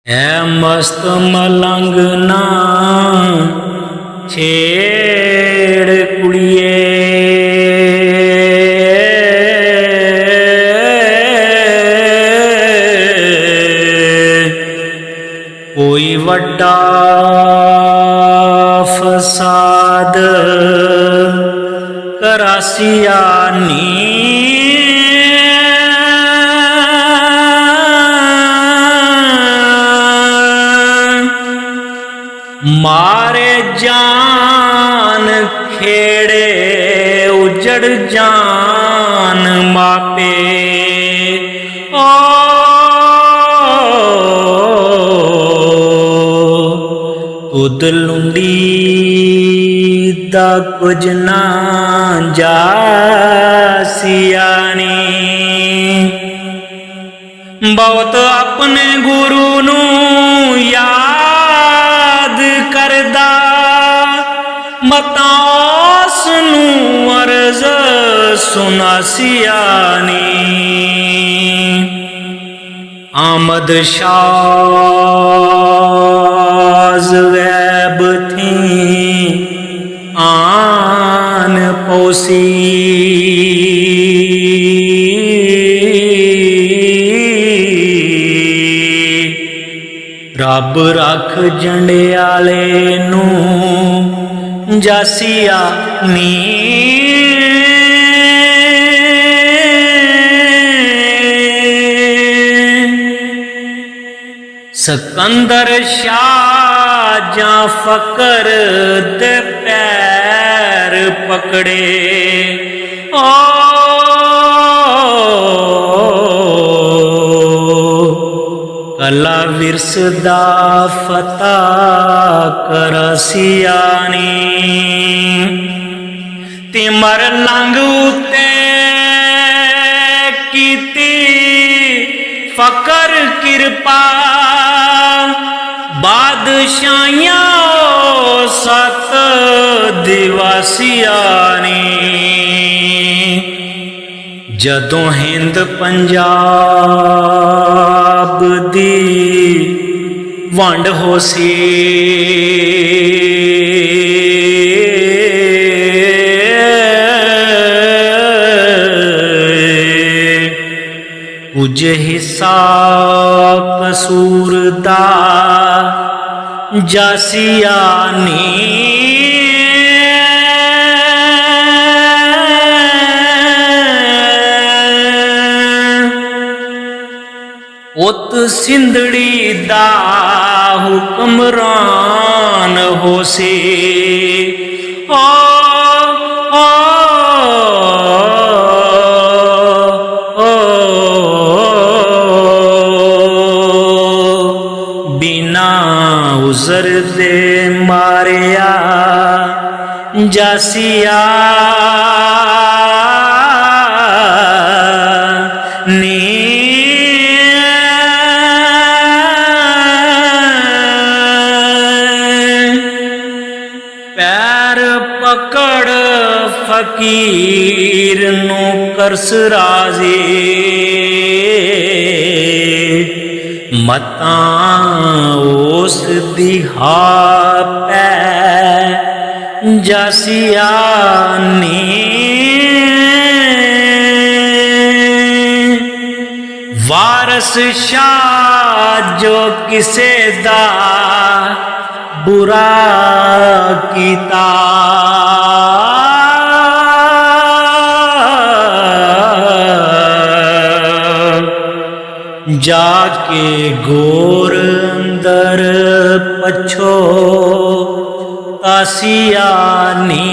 है मस्त मलंग ना छेड़ कुड़िए, कोई वड्डा फसाद करासिया नी, मारे जान खेड़े उजड़ जान मापे। ओ तुद लुंडी दा कुछ ना जासियानी, बहुत अपने गुरु नू याद करदा, मतास नू अर्ज सुनासियानी। आमद शाज गैब थी आन पोसी, रब रख जंडियाले नू जासिया नी। सिकंदर शाह जा फकर दे पैर पकड़े। ओ कला विरस दा फता करासियानी, तिमर लंग उते कीती फकर किरपा, बादशाहियां सत दिवासियानी। जदों हिंद पंजाब दी वंड होसी, कुछ हिस्सा कसूर दा जासियानी। उत सिंधड़ी दा हुक्मरान होसे। ओ ओ ओ बिना उजर दे मारिया जासिया नी। पैर पकड़ फकीर नू करस राजी, मतां उस दी पै जासियानी। वारस शाह जो किसे दा बुरा कीता, जाके गोर अंदर पछो तासियानी।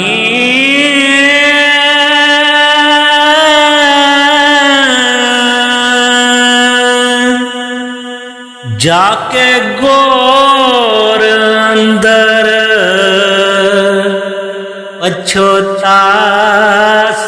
जाके गोर अंदर पछो तासियानी।